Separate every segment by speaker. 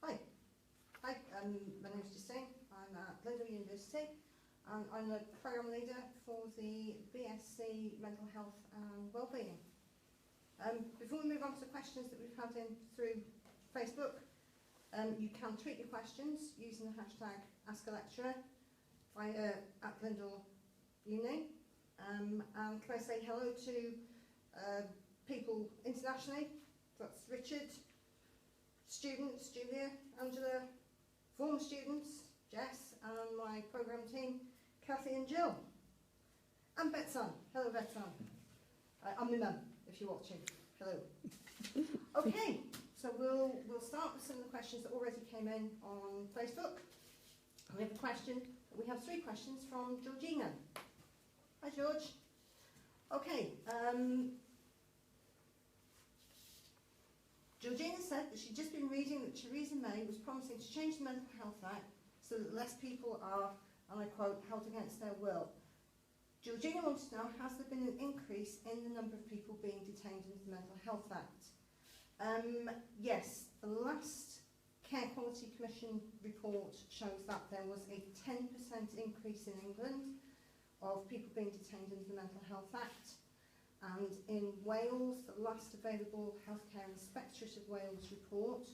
Speaker 1: Hi, my name is Justine. I'm at Glendale University and I'm the programme leader for the BSc Mental Health and Wellbeing. Before we move on to the questions that we've had in through Facebook, you can tweet your questions using the hashtag #AskALecturer via at Glendale Uni. And can I say hello to people internationally? That's Richard, students, Julia, Angela, former students, Jess, and my programme team, Kathy and Jill. And Betsan. Hello, Betsan. I'm the mum, if you're watching. Hello. Okay, so we'll start with some of the questions that already came in on Facebook. We have a question. We have 3 questions from Georgina. Hi, George. Okay. Georgina said that she'd just been reading that Theresa May was promising to change the Mental Health Act so that less people are, and I quote, held against their will. Georgina wants to know, has there been an increase in the number of people being detained under the Mental Health Act? Yes, the last Care Quality Commission report shows that there was a 10% increase in England of people being detained under the Mental Health Act. And in Wales, the last available Healthcare Inspectorate of Wales report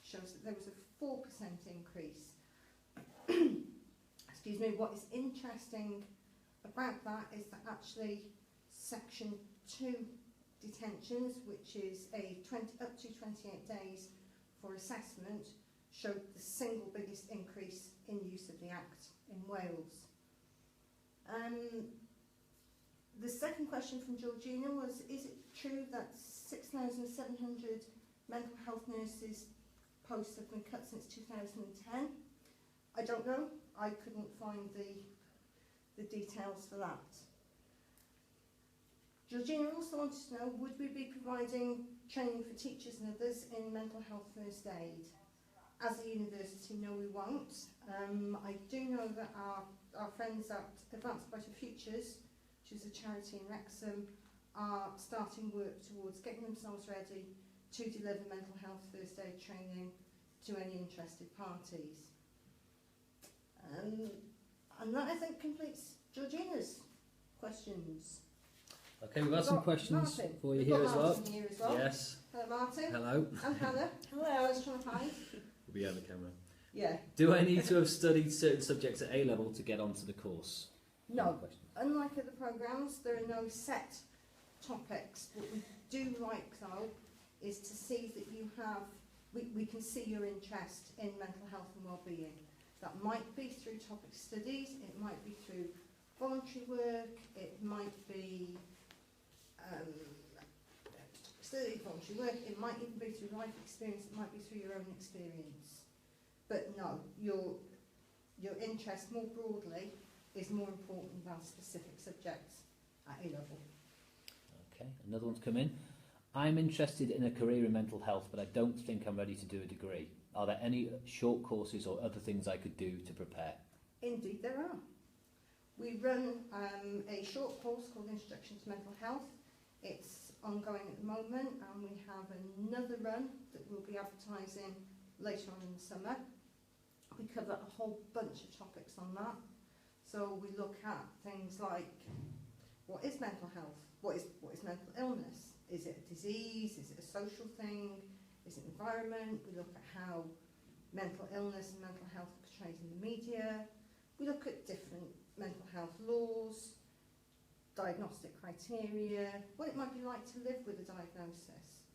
Speaker 1: shows that there was a 4% increase. Excuse me, what is interesting about that is that actually Section 2 detentions, which is up to 28 days for assessment, showed the single biggest increase in use of the Act in Wales. The second question from Georgina was, is it true that 6,700 mental health nurses posts have been cut since 2010? I don't know. I couldn't find the details for that. Georgina also wanted to know, would we be providing training for teachers and others in mental health first aid? As a university, no, we won't. I do know that our friends at Advanced Brighter Futures, which is a charity in Wrexham, are starting work towards getting themselves ready to deliver mental health first aid training to any interested parties. And that, I think, completes Georgina's questions.
Speaker 2: Okay, we've got some questions
Speaker 1: Martin.
Speaker 2: for you
Speaker 1: We've
Speaker 2: here
Speaker 1: got
Speaker 2: as well.
Speaker 1: Martin here as well.
Speaker 2: Yes.
Speaker 1: Hello, Martin.
Speaker 2: Hello.
Speaker 1: And Hannah. Hello, I was trying to hide.
Speaker 3: We'll be on the camera.
Speaker 1: Yeah.
Speaker 2: Do I need to have studied certain subjects at A level to get onto the course?
Speaker 1: No. Unlike other programmes, there are no set topics. What we do like, though, is to see that you have, we can see your interest in mental health and wellbeing. That might be through topic studies, it might be through voluntary work, it might be voluntary work, it might even be through life experience, it might be through your own experience. But no, your interest more broadly is more important than specific subjects at A level.
Speaker 2: Okay, another one's come in. I'm interested in a career in mental health, but I don't think I'm ready to do a degree. Are there any short courses or other things I could do to prepare? Indeed
Speaker 1: there are. We run a short course called Introduction to Mental Health. It's ongoing at the moment, and we have another run that we'll be advertising later on in the summer. We cover a whole bunch of topics on that. So we look at things like, what is mental health? What is mental illness? Is it a disease? Is it a social thing? Is it environment? We look at how mental illness and mental health are portrayed in the media. We look at different mental health laws, diagnostic criteria, what it might be like to live with a diagnosis,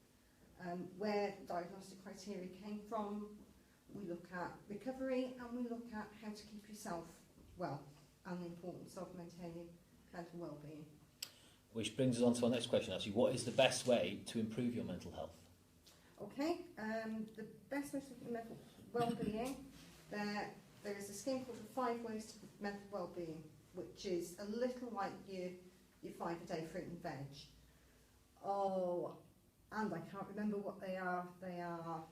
Speaker 1: where the diagnostic criteria came from. We look at recovery, and we look at how to keep yourself well and the importance of maintaining mental well-being.
Speaker 2: Which brings us on to our next question, actually. What is the best way to improve your mental health?
Speaker 1: Okay, the best way to improve mental well-being, there is a scheme called the 5 Ways to Mental Well-being, which is a little like your 5-a-day fruit and veg. Oh, and I can't remember what they are. They are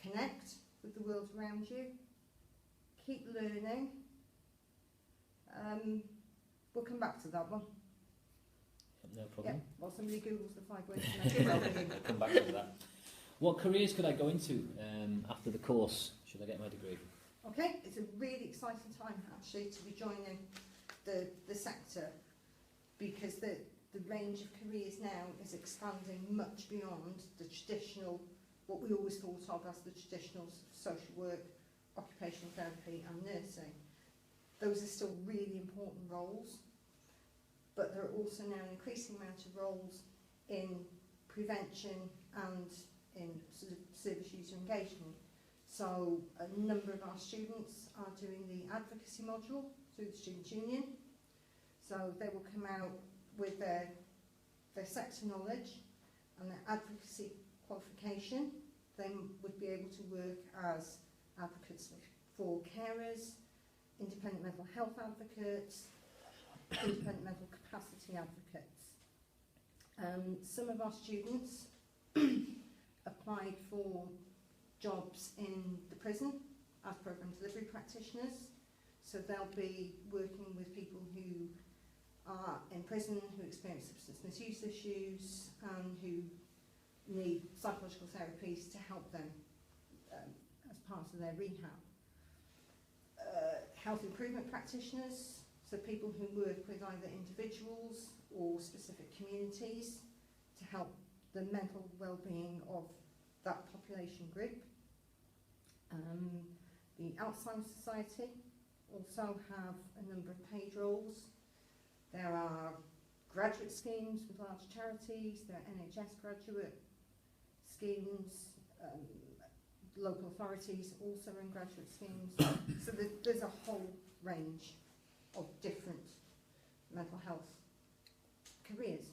Speaker 1: connect with the world around you, keep learning. We'll come back to that one.
Speaker 2: No problem.
Speaker 1: Yeah, while somebody Googles the 5 Ways to Mental Well-being.
Speaker 2: Come back to that. What careers could I go into after the course, should I get my degree?
Speaker 1: Okay, it's a really exciting time actually to be joining the sector, because the range of careers now is expanding much beyond the traditional, what we always thought of as the traditional social work, occupational therapy and nursing. Those are still really important roles, but there are also now an increasing amount of roles in prevention and in sort of service user engagement. So a number of our students are doing the advocacy module through the Student Union. So they will come out with their sector knowledge and their advocacy qualification. They would be able to work as advocates for carers, independent mental health advocates, independent mental capacity advocates. Some of our students applied for jobs in the prison as programme delivery practitioners. So they'll be working with people who are in prison, who experience substance misuse issues, and who need psychological therapies to help them as part of their rehab. Health improvement practitioners, so people who work with either individuals or specific communities to help the mental well-being of that population group. The Alzheimer's Society also have a number of paid roles. There are graduate schemes with large charities, there are NHS graduate schemes, local authorities also run graduate schemes. So there's a whole range of different mental health careers.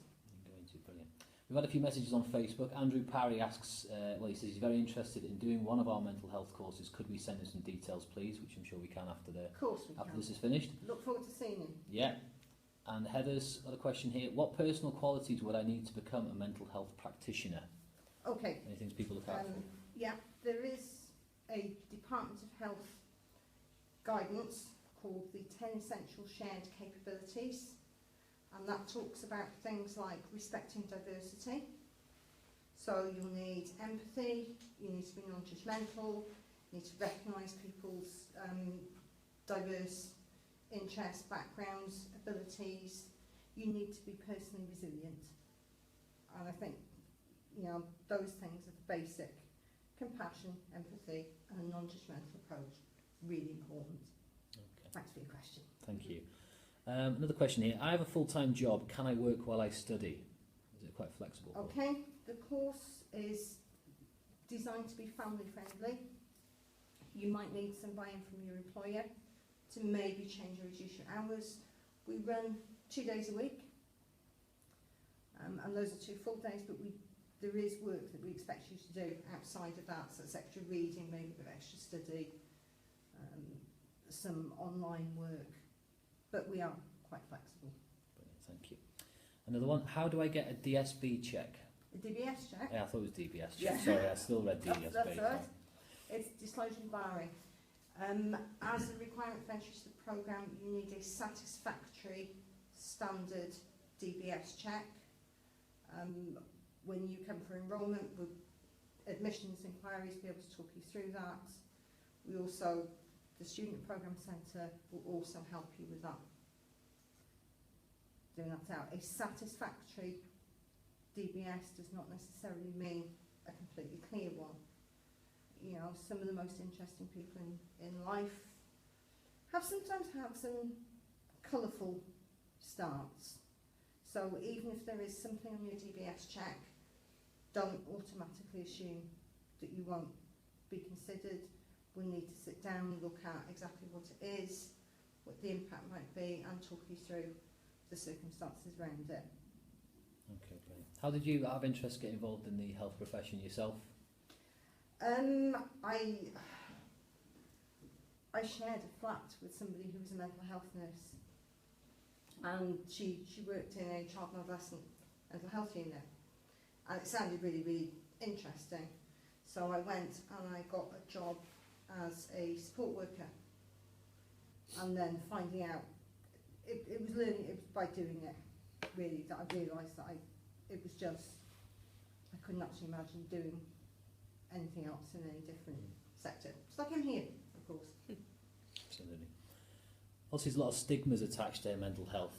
Speaker 2: Brilliant. We've had a few messages on Facebook. Andrew Parry asks, he says he's very interested in doing one of our mental health courses. Could we send him some details, please? Which I'm sure we can after this is finished.
Speaker 1: Look forward to seeing him.
Speaker 2: Yeah. And Heather's got a question here. What personal qualities would I need to become a mental health practitioner?
Speaker 1: Okay.
Speaker 2: Any things people look out for?
Speaker 1: Yeah, there is a Department of Health guidance called the 10 Essential Shared Capabilities, and that talks about things like respecting diversity. So you'll need empathy, you need to be non-judgmental, you need to recognise people's diverse interests, backgrounds, abilities. You need to be personally resilient. And I think, those things are the basic: compassion, empathy, and a non-judgmental approach. Really important.
Speaker 2: Okay.
Speaker 1: Thanks for your question.
Speaker 2: Thank you. Another question here. I have a full-time job. Can I work while I study? Is it quite flexible?
Speaker 1: Okay. The course is designed to be family friendly. You might need some buy-in from your employer to maybe change or reduce your hours. We run 2 days a week, and those are 2 full days, but there is work that we expect you to do outside of that, so it's extra reading, maybe a bit of extra study, some online work, but we are quite flexible.
Speaker 2: Brilliant, thank you. Another one, how do I get a DSB check?
Speaker 1: A DBS check?
Speaker 2: Yeah, I thought it was DBS check.
Speaker 1: Yeah.
Speaker 2: Sorry, I still read DSB.
Speaker 1: That's right. It's disclosure and barring. As a requirement for entry to the programme, you need a satisfactory standard DBS check. When you come for enrolment, with admissions inquiries, be able to talk you through that. We also, the Student Programme Centre will also help you with that. Doing that out. A satisfactory DBS does not necessarily mean a completely clear one. Some of the most interesting people in life sometimes have some colourful starts. So even if there is something on your DBS check, don't automatically assume that you won't be considered. We'll need to sit down and look at exactly what it is, what the impact might be, and talk you through the circumstances around it.
Speaker 2: Okay, brilliant. How did you, out of interest, get involved in the health profession yourself?
Speaker 1: I shared a flat with somebody who was a mental health nurse, and she worked in a child and adolescent mental health unit, and it sounded really, really interesting. So I went and I got a job as a support worker, and then finding out, it was learning, it was by doing it really that I realised that I couldn't actually imagine doing anything else in any different sector. It's like I'm here, of course.
Speaker 2: Absolutely. Also, there's a lot of stigmas attached to mental health.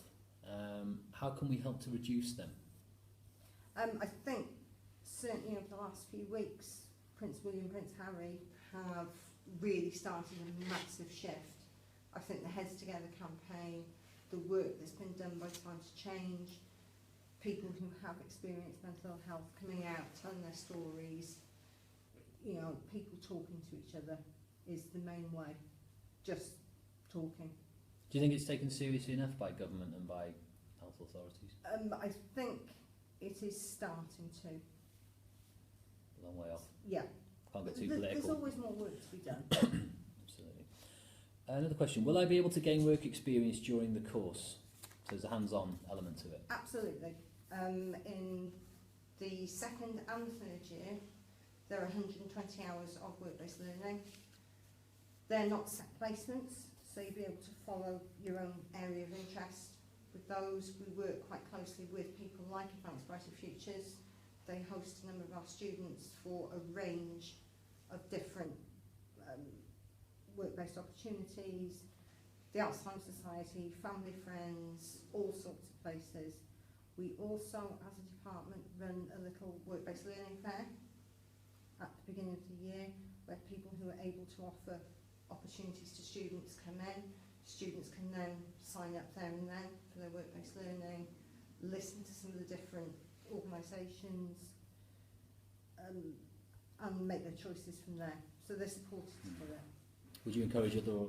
Speaker 2: How can we help to reduce them?
Speaker 1: I think certainly over the last few weeks, Prince William, Prince Harry have really started a massive shift. I think the Heads Together campaign, the work that's been done by Time to Change, people who have experienced mental health coming out, telling their stories, you know, people talking to each other is the main way. Just talking.
Speaker 2: Do you think it's taken seriously enough by government and by health authorities?
Speaker 1: I think it is starting to.
Speaker 2: A long way off.
Speaker 1: Yeah.
Speaker 2: Can't get too political.
Speaker 1: There's always more work to be done.
Speaker 2: Absolutely. Another question. Will I be able to gain work experience during the course? So there's a hands-on element to it.
Speaker 1: Absolutely. In the second and third year, there are 120 hours of work-based learning. They're not set placements, so you'll be able to follow your own area of interest. With those, we work quite closely with people like Advanced Brighter Futures. They host a number of our students for a range of different work-based opportunities, the Alzheimer's Society, Family Friends, all sorts of places. We also, as a department, run a little work-based learning fair at the beginning of the year where people who are able to offer opportunities to students come in. Students can then sign up there and then for their work-based learning, listen to some of the different organisations and make their choices from there. So they're supported for it.
Speaker 2: Would you encourage other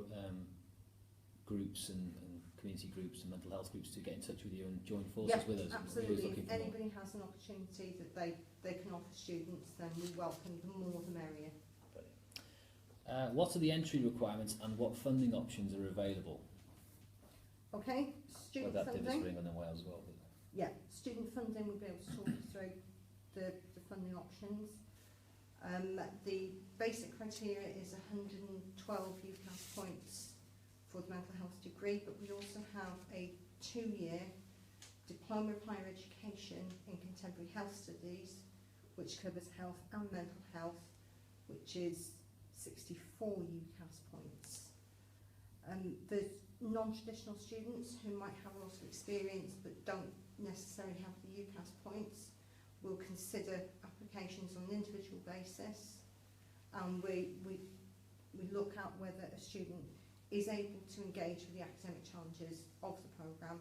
Speaker 2: groups and community groups and mental health groups to get in touch with you and join forces with us?
Speaker 1: Absolutely. If anybody has an opportunity that they can offer students, then we welcome the more the merrier.
Speaker 2: What are the entry requirements and what funding options are available?
Speaker 1: Okay, student
Speaker 2: well, that
Speaker 1: funding.
Speaker 2: did this ring on the Wales as well.
Speaker 1: Yeah, student funding, we'll be able to talk you through the funding options. The basic criteria is 112 UCAS points for the mental health degree, but we also have a 2-year diploma of higher education in contemporary health studies, which covers health and mental health, which is 64 UCAS points. There's non-traditional students who might have a lot of experience but don't necessarily have the UCAS points. We'll consider applications on an individual basis, and we look at whether a student is able to engage with the academic challenges of the programme